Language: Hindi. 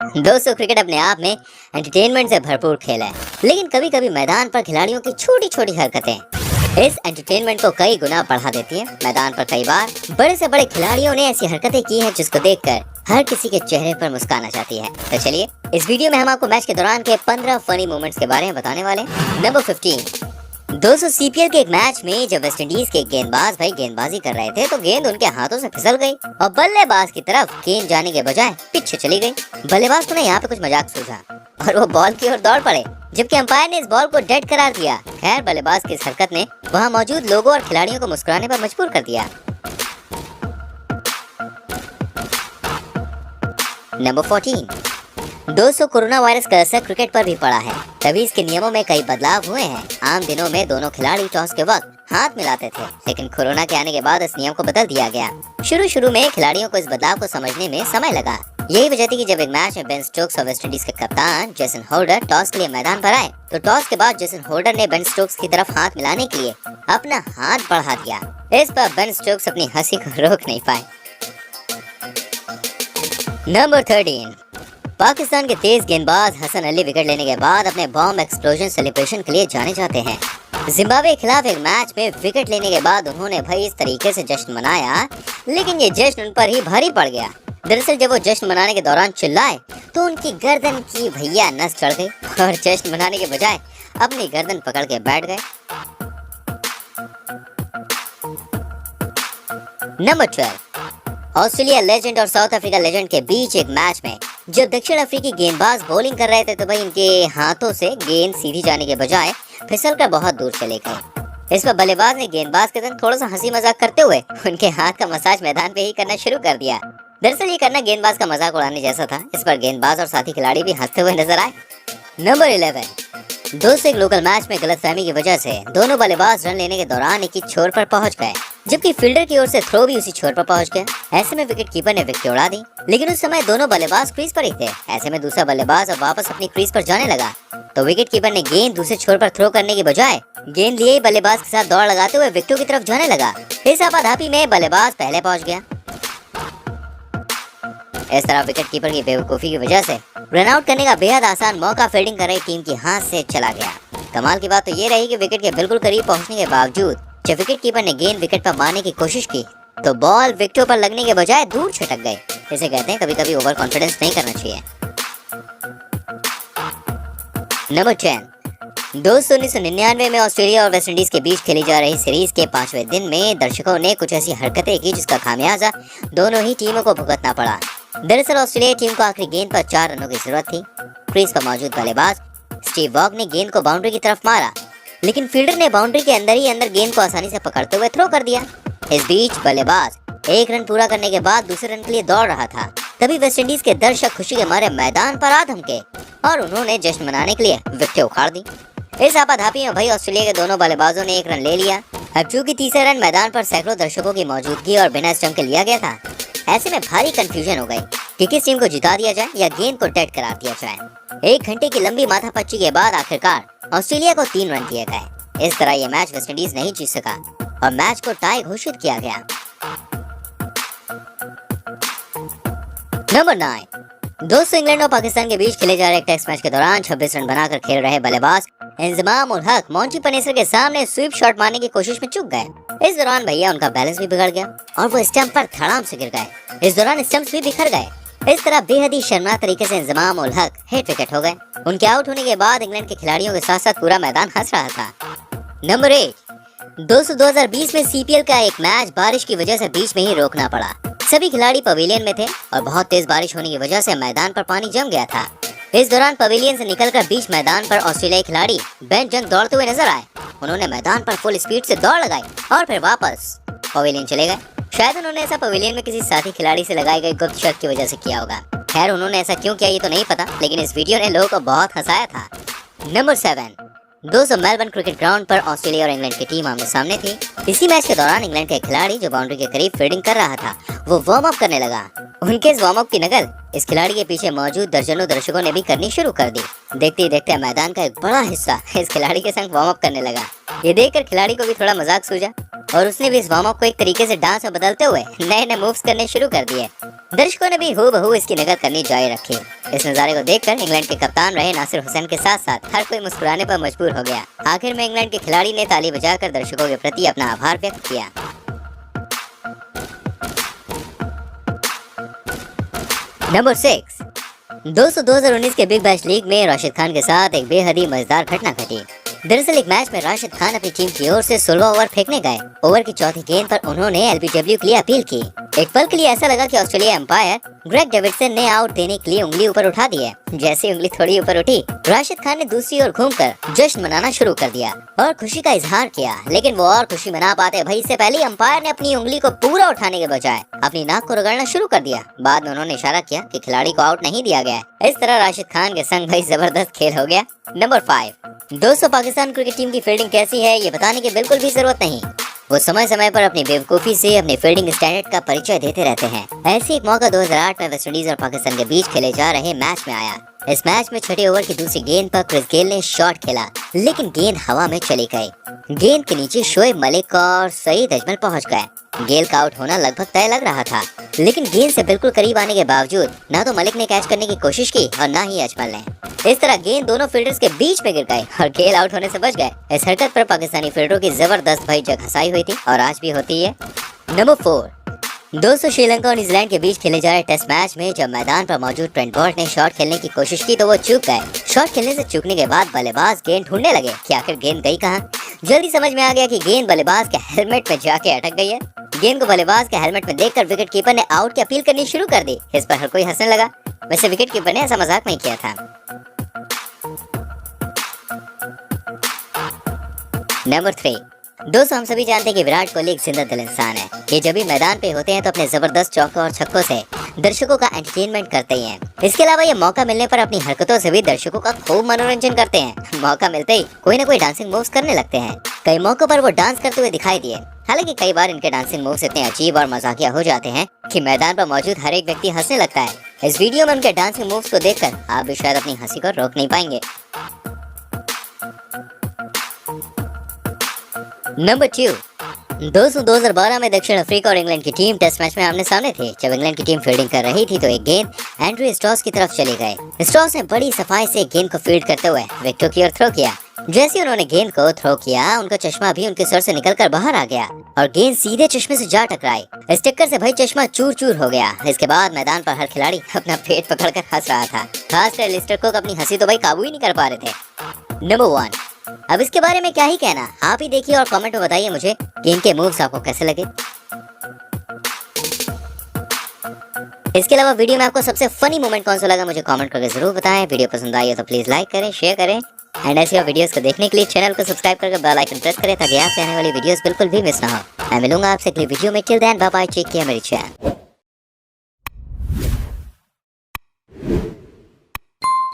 दोस्तों, क्रिकेट अपने आप में एंटरटेनमेंट से भरपूर खेल है, लेकिन कभी कभी मैदान पर खिलाड़ियों की छोटी छोटी हरकतें इस एंटरटेनमेंट को कई गुना बढ़ा देती हैं। मैदान पर कई बार बड़े से बड़े खिलाड़ियों ने ऐसी हरकतें की हैं जिसको देखकर हर किसी के चेहरे पर मुस्कान आ जाती है। तो चलिए, इस वीडियो में हम आपको मैच के दौरान के 15 फनी मोमेंट्स के बारे में बताने वाले हैं। नंबर 15। दोस्तों, सीपीएल के एक मैच में जब वेस्ट इंडीज के गेंदबाज गेंदबाजी कर रहे थे तो गेंद उनके हाथों से फिसल गई और बल्लेबाज की तरफ गेंद जाने के बजाय पीछे चली गई। बल्लेबाज को यहाँ पे कुछ मजाक सूझा और वो बॉल की ओर दौड़ पड़े, जबकि अंपायर ने इस बॉल को डेड करार दिया। खैर, बल्लेबाज की इस हरकत ने वहाँ मौजूद लोगों और खिलाड़ियों को मुस्कुराने पर मजबूर कर दिया। नंबर 14। दोस्तों, कोरोना वायरस का असर क्रिकेट पर भी पड़ा है, तभी इसके नियमों में कई बदलाव हुए हैं। आम दिनों में दोनों खिलाड़ी टॉस के वक्त हाथ मिलाते थे, लेकिन कोरोना के आने के बाद इस नियम को बदल दिया गया। शुरू में खिलाड़ियों को इस बदलाव को समझने में समय लगा। यही वजह थी कि जब एक मैच में बेन स्टोक्स और वेस्ट इंडीज के कप्तान जेसन होल्डर टॉस के लिए मैदान पर आए तो टॉस के बाद जेसन होल्डर ने बेन स्टोक्स की तरफ हाथ मिलाने के लिए अपना हाथ बढ़ा दिया। इस पर बेन स्टोक्स अपनी हंसी को रोक नहीं पाए। नंबर 13। पाकिस्तान के तेज गेंदबाज हसन अली विकेट लेने के बाद अपने बॉम्ब एक्सप्लोजन सेलिब्रेशन के लिए जाने जाते हैं। जिम्बाब्वे के खिलाफ एक मैच में विकेट लेने के बाद उन्होंने भाई इस तरीके से जश्न मनाया, लेकिन ये जश्न उन पर ही भारी पड़ गया। दरअसल जब वो जश्न मनाने के दौरान चिल्लाए तो उनकी गर्दन की भैया नस चढ़ गई और जश्न मनाने के बजाय अपनी गर्दन पकड़ के बैठ गए। नंबर 12। ऑस्ट्रेलिया लेजेंड और साउथ अफ्रीका लेजेंड के बीच एक मैच में जब दक्षिण अफ्रीकी गेंदबाज बॉलिंग कर रहे थे तो भाई इनके हाथों से गेंद सीधी जाने के बजाय फिसलकर बहुत दूर चले गए। इस पर बल्लेबाज ने गेंदबाज के साथ थोड़ा सा हंसी मजाक करते हुए उनके हाथ का मसाज मैदान पे ही करना शुरू कर दिया। दरअसल ये करना गेंदबाज का मजाक उड़ाने जैसा था। इस पर गेंदबाज और साथी खिलाड़ी भी हंसते हुए नजर आए। नंबर 11। दोस्तों, एक लोकल मैच में गलतफहमी की वजह से दोनों बल्लेबाज रन लेने के दौरान एक ही छोर पर पहुंच गए, जबकि फील्डर की ओर से थ्रो भी उसी छोर पर पहुंच गया। ऐसे में विकेट कीपर ने विकेट उड़ा दी, लेकिन उस समय दोनों बल्लेबाज क्रीज पर ही थे। ऐसे में दूसरा बल्लेबाज अब वापस अपनी क्रीज पर जाने लगा तो विकेट कीपर ने गेंद दूसरे छोर पर थ्रो करने के बजाय गेंद लिए बल्लेबाज के साथ दौड़ लगाते हुए विकेटों की तरफ जाने लगा। इस आपाधापी में बल्लेबाज पहले पहुंच गया। इस तरह विकेट कीपर की बेवकूफी की वजह से रन आउट करने का बेहद आसान मौका फील्डिंग कर रही टीम की हाथ से चला गया। कमाल की बात तो ये रही कि विकेट के बिल्कुल करीब पहुंचने के बावजूद जब विकेट कीपर ने गेंद विकेट पर मारने की कोशिश की तो बॉल विकेटों पर लगने के बजाय दूर छिटक गई। इसे कहते हैं कभी कभी ओवर कॉन्फिडेंस नहीं करना चाहिए। नंबर 10। दोस्तों, 1999 में ऑस्ट्रेलिया और वेस्ट इंडीज के बीच खेली जा रही सीरीज के 5वें दिन में दर्शकों ने कुछ ऐसी हरकतें की जिसका खामियाजा दोनों ही टीमों को भुगतना पड़ा। दरअसल ऑस्ट्रेलिया टीम को आखिरी गेंद पर 4 रनों की जरूरत थी। क्रीज पर मौजूद बल्लेबाज स्टीव वॉग ने गेंद को बाउंड्री की तरफ मारा, लेकिन फील्डर ने बाउंड्री के अंदर ही अंदर गेंद को आसानी से पकड़ते हुए थ्रो कर दिया। इस बीच बल्लेबाज 1 रन पूरा करने के बाद दूसरे रन के लिए दौड़ रहा था। तभी वेस्ट इंडीज के दर्शक खुशी के मारे मैदान पर आ धमके और उन्होंने जश्न मनाने के लिए विकेटें उखाड़ दी। इस आपाधापी में भाई ऑस्ट्रेलिया के दोनों बल्लेबाजों ने 1 रन ले लिया। अब चूंकि तीसरे रन मैदान पर सैकड़ों दर्शकों की मौजूदगी और बिना स्टंप के लिया गया था, ऐसे में भारी कंफ्यूजन हो गई कि किस टीम को जिता दिया जाए या गेंद को डेड करार दिया जाए। 1 घंटे की लंबी माथापच्ची के बाद आखिरकार ऑस्ट्रेलिया को 3 रन दिए गए। इस तरह ये मैच वेस्ट इंडीज नहीं जीत सका और मैच को टाई घोषित किया गया। नंबर 9। दोस्तों, इंग्लैंड और पाकिस्तान के बीच खेले जा रहे टेस्ट मैच के दौरान 26 रन बनाकर खेल रहे बल्लेबाज इंजमाम उल हक मॉन्टी पनेसर के सामने स्वीप शॉट मारने की कोशिश में चूक गए। इस दौरान भैया उनका बैलेंस भी बिगड़ गया और वो स्टंप पर धड़ाम से गिर गए। इस दौरान स्टंप्स भी बिखर गए। इस तरह बेहद ही शर्मनाक तरीके से इंजमाम उल हक हिट विकेट हो गए। उनके आउट होने के बाद इंग्लैंड के खिलाड़ियों के साथ साथ पूरा मैदान हंस रहा था। नंबर 8। दोस्तों, 2020 में सीपीएल का एक मैच बारिश की वजह से बीच में ही रोकना पड़ा। सभी खिलाड़ी पवेलियन में थे और बहुत तेज बारिश होने की वजह से मैदान पर पानी जम गया था। इस दौरान पवेलियन से निकलकर बीच मैदान पर ऑस्ट्रेलियाई खिलाड़ी बेन जंग दौड़ते हुए नजर आए। उन्होंने मैदान पर फुल स्पीड से दौड़ लगाई और फिर वापस पवेलियन चले गए। शायद उन्होंने ऐसा पवेलियन में किसी साथी खिलाड़ी से लगाई गई गुप्त शर्त की वजह से किया होगा। खैर, उन्होंने ऐसा क्यों किया ये तो नहीं पता, लेकिन इस वीडियो ने लोगों को बहुत हंसाया था। नंबर 7। दोस्तों, मेलबर्न क्रिकेट ग्राउंड पर ऑस्ट्रेलिया और इंग्लैंड की टीम आमने सामने थी। इसी मैच के दौरान इंग्लैंड के खिलाड़ी जो बाउंड्री के करीब फील्डिंग कर रहा था वो वार्म अप करने लगा। उनके इस वार्म अप की नकल इस खिलाड़ी के पीछे मौजूद दर्जनों दर्शकों ने भी करनी शुरू कर दी। देखते ही देखते मैदान का एक बड़ा हिस्सा इस खिलाड़ी के संग वार्म अप करने लगा। ये देखकर खिलाड़ी को भी थोड़ा मजाक सूझा और उसने भी इस वार्म अप को एक तरीके से डांस में बदलते हुए नए नए मूव्स करने शुरू कर दिए। दर्शकों ने भी हूबहू इसकी नकल करनी जारी रखी। इस नजारे को देखकर इंग्लैंड के कप्तान रहे नासिर हुसैन के साथ साथ हर कोई मुस्कुराने पर मजबूर हो गया। आखिर में इंग्लैंड के खिलाड़ी ने ताली बजाकर दर्शकों के प्रति अपना आभार व्यक्त किया। नंबर 6। दोस्तों 2019 के बिग बैश लीग में राशिद खान के साथ एक बेहद ही मजेदार घटना घटी। दरअसल एक मैच में राशिद खान अपनी टीम की ओर से 16 ओवर फेंकने गए। ओवर की चौथी गेंद पर उन्होंने एलबीडब्ल्यू के लिए अपील की। एक पल के लिए ऐसा लगा कि ऑस्ट्रेलिया एम्पायर ग्रेग डेविडसन ने आउट देने के लिए उंगली ऊपर उठा दी है। जैसे उंगली थोड़ी ऊपर उठी, राशिद खान ने दूसरी ओर घूमकर जश्न मनाना शुरू कर दिया और खुशी का इजहार किया। लेकिन वो और खुशी मना पाते भाई इससे पहले एम्पायर ने अपनी उंगली को पूरा उठाने के बजाय अपनी नाक को रगड़ना शुरू कर दिया। बाद में उन्होंने इशारा किया कि खिलाड़ी को आउट नहीं दिया गया। इस तरह राशिद खान के संग भाई जबरदस्त खेल हो गया। नंबर 5। दोस्तों पाकिस्तान क्रिकेट टीम की फील्डिंग कैसी है ये बताने की बिल्कुल भी जरूरत नहीं। वो समय समय पर अपनी बेवकूफी से अपने फील्डिंग स्टैंडर्ड का परिचय देते रहते हैं। ऐसे एक मौका 2008 में वेस्टइंडीज और पाकिस्तान के बीच खेले जा रहे मैच में आया। इस मैच में छठे ओवर की दूसरी गेंद पर क्रिस गेल ने शॉट खेला, लेकिन गेंद हवा में चली गई। गेंद के नीचे शोएब मलिक और सईद अजमल पहुंच गए। गेल का आउट होना लगभग तय लग रहा था, लेकिन गेंद से बिल्कुल करीब आने के बावजूद ना तो मलिक ने कैच करने की कोशिश की और ना ही अजमल ने। इस तरह गेंद दोनों फील्डर्स के बीच में गिर गई और गेल आउट होने से बच गए। इस हरकत पर पाकिस्तानी फील्डरों की जबरदस्त भाई जगहसाई हुई थी और आज भी होती है। नंबर 4। दोस्तों श्रीलंका और न्यूजीलैंड के बीच खेले जा रहे टेस्ट मैच में जब मैदान पर मौजूद ट्रेंट बोल्ट ने शॉट खेलने की कोशिश की तो वो चूक गए। शॉट खेलने से चूकने के बाद बल्लेबाज गेंद ढूंढने लगे कि आखिर गेंद गई कहाँ। जल्दी समझ में आ गया कि गेंद बल्लेबाज के हेलमेट में जाके अटक गई है। गेंद को बल्लेबाज के हेलमेट में देखकर विकेट कीपर ने आउट की अपील करनी शुरू कर दी। इस पर हर कोई हंसने लगा। वैसे विकेट कीपर ने ऐसा मजाक नहीं किया था। नंबर 3। दोस्तों हम सभी जानते हैं कि विराट कोहली एक जिंदा दिल इंसान है। ये जब भी मैदान पे होते हैं तो अपने जबरदस्त चौकों और छक्कों से दर्शकों का एंटरटेनमेंट करते ही हैं। इसके अलावा ये मौका मिलने पर अपनी हरकतों से भी दर्शकों का खूब मनोरंजन करते हैं। मौका मिलते ही कोई ना कोई डांसिंग मूव्स करने लगते हैं। कई मौकों पर वो डांस करते हुए दिखाई दिए। हालांकि कई बार इनके डांसिंग मूव्स इतने अजीब और मजाकिया हो जाते हैं कि मैदान पर मौजूद हर एक व्यक्ति हंसने लगता है। इस वीडियो में उनके डांसिंग मूव्स को देखकर आप भी शायद अपनी हंसी को रोक नहीं पाएंगे। नंबर 2। दोस्तों 2012 में दक्षिण अफ्रीका और इंग्लैंड की टीम टेस्ट मैच में आमने सामने थे। जब इंग्लैंड की टीम फील्डिंग कर रही थी तो एक गेंद एंड्रू स्टॉस की तरफ चली गई। स्टॉस ने बड़ी सफाई से गेंद को फील्ड करते हुए विकेटों की ओर थ्रो किया। जैसे उन्होंने गेंद को थ्रो किया, उनका चश्मा भी उनके सर से निकलकर बाहर आ गया और गेंद सीधे चश्मे से जा टकराई। इस टक्कर से भाई चश्मा चूर चूर हो गया। इसके बाद मैदान पर हर खिलाड़ी अपना पेट पकड़कर हंस रहा था। खासकर लिस्टर को अपनी हंसी तो भाई काबू ही नहीं कर पा रहे थे। नंबर 1। अब इसके बारे में क्या ही कहना, आप ही देखिए और कमेंट में बताइए मुझे कि इनके मूव्स आपको कैसे लगे। इसके अलावा वीडियो में आपको सबसे फनी मोमेंट कौन सा लगा मुझे कमेंट करके जरूर बताएं। वीडियो पसंद आई हो तो प्लीज लाइक करें, शेयर करें एंड ऐसी और वीडियोस को देखने के लिए चैनल को सब्सक्राइब करके बेल आइकन प्रेस करें ताकि आपसे आने वाली वीडियोस बिल्कुल भी मिस ना हो। मैं मिलूंगा आपसे अगली वीडियो में। Till then bye bye, take care मेरी चैनल।